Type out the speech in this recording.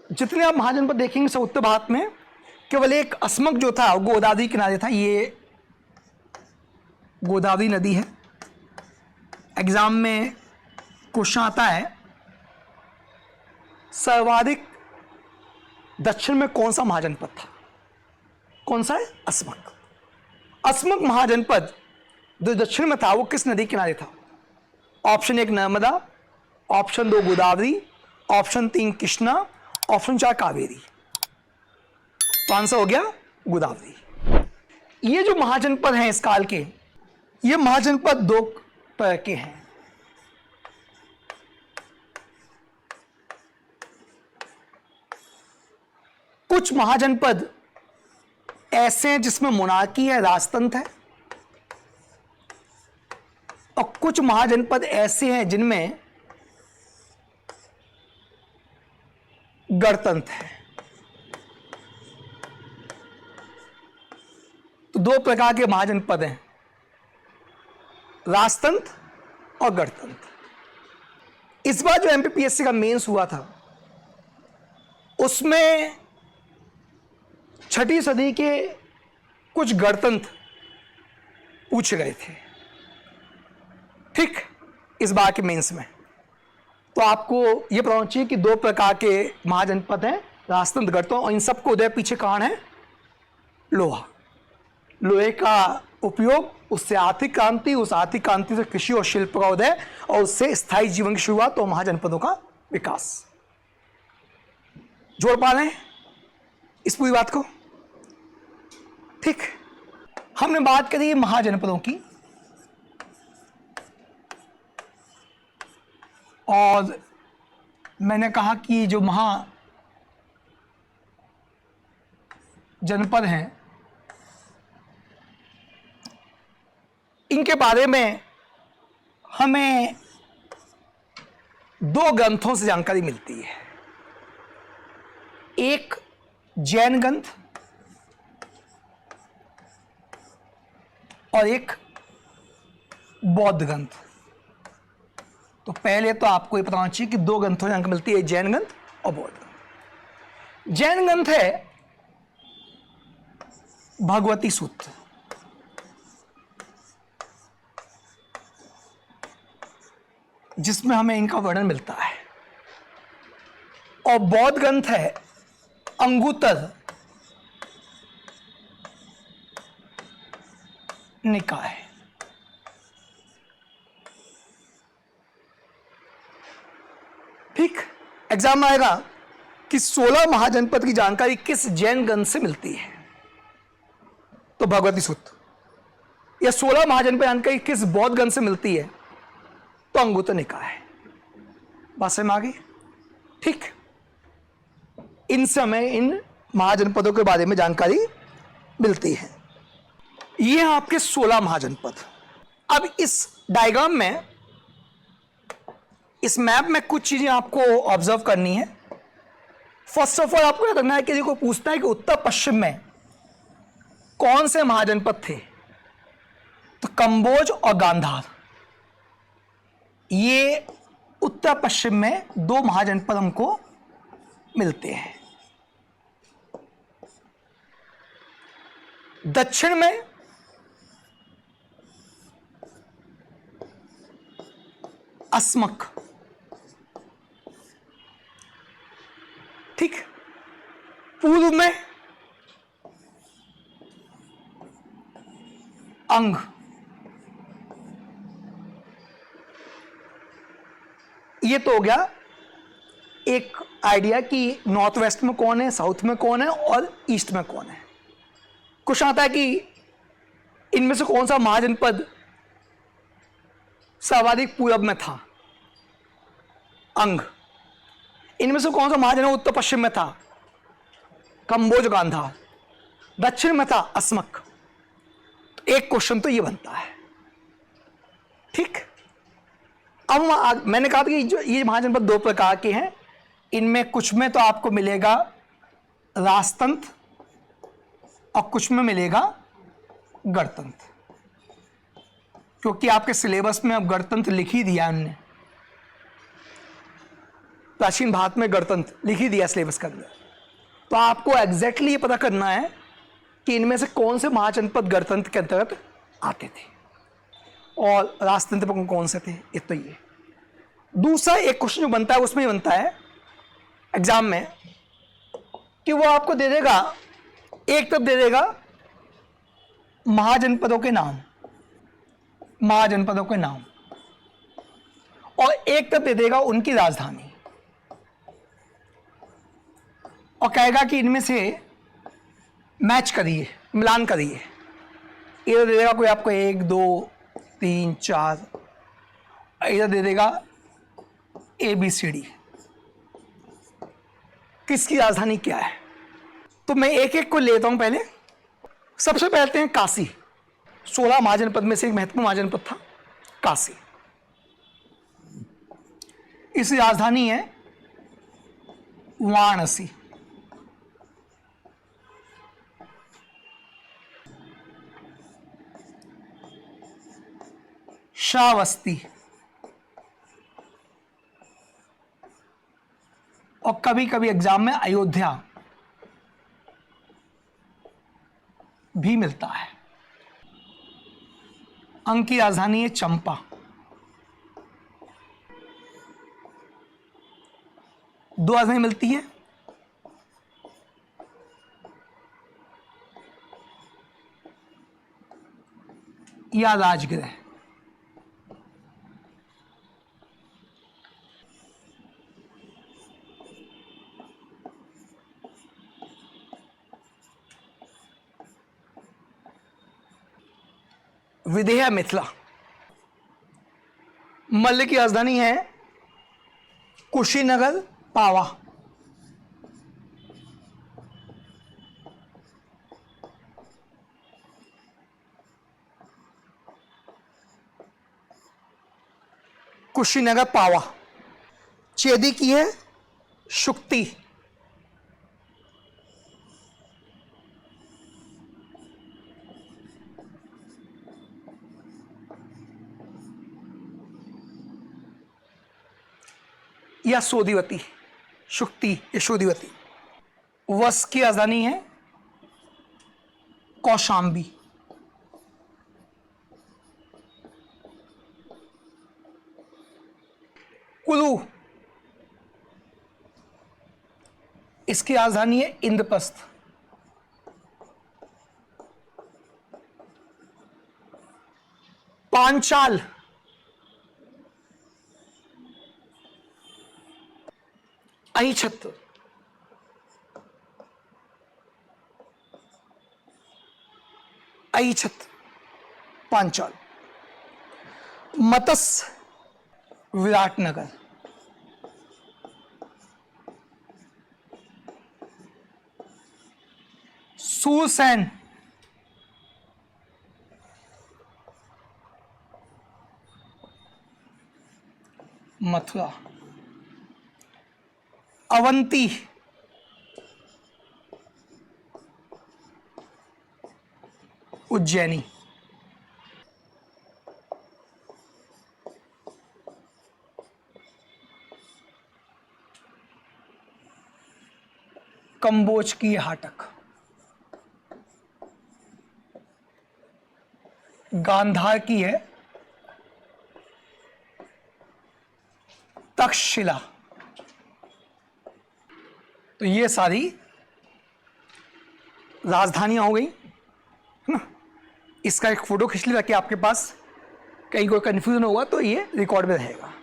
जितने आप महाजनपद देखेंगे सब उत्तर भारत में, केवल एक अस्मक जो था गोदावरी किनारे था। ये गोदावरी नदी है। एग्जाम में क्वेश्चन आता है सर्वाधिक दक्षिण में कौन सा महाजनपद था? कौन सा है? अस्मक। अस्मक महाजनपद जो दक्षिण में था वो किस नदी किनारे था? Option 1 Narmada, option 2 Godavari, option 3 Krishna, option 4 Kaveri. तो आंसर हो गया गोदावरी। ये जो महाजनपद हैं इस काल के, ये महाजनपद दो तरह के हैं। कुछ महाजनपद ऐसे हैं जिसमें मोनार्की है, राजतंत्र है, और कुछ महाजनपद ऐसे हैं जिनमें गणतंत्र है। तो दो प्रकार के महाजनपद हैं, राजतंत्र और गणतंत्र। इस बार जो एमपीपीएससी का मेंस हुआ था उसमें 6वीं सदी के कुछ गणतंत्र पूछे गए थे, ठीक, इस बार के मेंस में। तो आपको यह पता होना चाहिए कि दो प्रकार के महाजनपद हैं, राजतंत्र, गणतंत्र, और इन सबको उदय पीछे कारण है लोहा। लोहे का उपयोग, उससे आर्थिक क्रांति, उस आर्थिक क्रांति से कृषि और शिल्प का उदय, और उससे स्थायी जीवन की शुरुआत और महाजनपदों का विकास। जोड़ पा रहे हैं इस पूरी बात को? ठीक, हमने बात करी महाजनपदों की, और मैंने कहा कि जो महाजनपद हैं इनके बारे में हमें 2 ग्रंथों से जानकारी मिलती है। एक जैन ग्रंथ और एक बौद्ध ग्रंथ। तो पहले तो आपको ये पता होना चाहिए कि 2 ग्रंथों से जानकारी मिलती है, जैन ग्रंथ और बौद्ध ग्रंथ। जैन ग्रंथ है भगवती सूत्र, जिसमें हमें इनका वर्णन मिलता है, और बौद्ध ग्रंथ है अंगुत्तर निकाय। ठीक, एग्जाम में आएगा कि 16 महाजनपद की जानकारी किस जैन ग्रंथ से मिलती है? तो भगवती सूत्र। या 16 महाजनपद जानकारी किस बौद्ध ग्रंथ से मिलती है? तो अंगुत्तर निकाय। बात समझ में आ गई? ठीक, इनसे हमें इन महाजनपदों के बारे में जानकारी मिलती है। ये हैं आपके 16 महाजनपद। अब इस डायग्राम में, इस मैप में कुछ चीजें आपको ऑब्जर्व करनी है। फर्स्ट ऑफ ऑल आपको याद रखना है कि देखो पूछता है कि उत्तर पश्चिम में कौन से महाजनपद थे? तो कंबोज और गांधार, ये उत्तर पश्चिम में 2 महाजनपद हमको मिलते हैं। दक्षिण में अस्मक, ठीक, पूर्व में अंग, ये तो हो गया एक आइडिया कि नॉर्थ वेस्ट में कौन है, साउथ में कौन है और ईस्ट में कौन है। क्वेश्चन आता है कि इनमें से कौन सा महाजनपद सर्वाधिक पूरब में था? अंग। इनमें से कौन सा महाजनपद उत्तर पश्चिम में था? कंबोज गांधार। दक्षिण में था अस्मक। एक क्वेश्चन तो ये बनता है, ठीक। अब मैंने कहा था कि जो ये महाजनपद 2 प्रकार के हैं, इनमें कुछ में तो आपको मिलेगा राजतंत्र और कुछ में मिलेगा गणतंत्र, क्योंकि आपके सिलेबस में अब गणतंत्र लिख ही दिया हमने। प्राचीन भारत में गणतंत्र लिख ही दिया सिलेबस के अंदर। तो आपको एग्जैक्टली ये पता करना है कि इनमें से कौन से महाजनपद गणतंत्र के अंतर्गत आते थे और राजतंत्र कौन से थे। इतना ही है। दूसरा एक क्वेश्चन जो बनता है उसमें ये बनता है एग्जाम में कि वो आपको दे देगा, एक तरफ दे देगा महाजनपदों के नाम, महाजनपदों के नाम, और एक तरफ दे देगा उनकी राजधानी, और कहेगा कि इनमें से मैच करिए, मिलान करिए। इधर दे देगा कोई आपको 1 2 3 4, इधर दे देगा ABCD, किसकी राजधानी क्या है। तो मैं एक एक को लेता हूं। पहले सबसे पहले हैं काशी। 16 महाजनपद में से एक महत्वपूर्ण महाजनपद था काशी। इसकी राजधानी है वाराणसी। श्रावस्ती, और कभी कभी एग्जाम में अयोध्या भी मिलता है। अंक की राजधानी है चंपा। दो राजधानी मिलती है, या राजगृह। विदेह मिथिला। मल्ल की राजधानी है कुशीनगर पावा। कुशीनगर पावा। चेदी की है शुक्ति। या सोदीवती, शुक्ति यशोदीवती। वस की राजधानी है कौशांबी। कुलू, इसकी राजधानी है इंद्रप्रस्थ। पांचाल, अहिछत्र। अहिछत्र पांचाल। मत्स्य विराटनगर। सूरसेन मथुरा। अवंती उज्जैनी। कंबोज की हाटक। गांधार की है तक्षशिला। तो ये सारी राजधानियां हो गई, है ना। इसका एक फोटो खींच लिया ताकि आपके पास कहीं कोई कंफ्यूजन होगा तो ये रिकॉर्ड में रहेगा।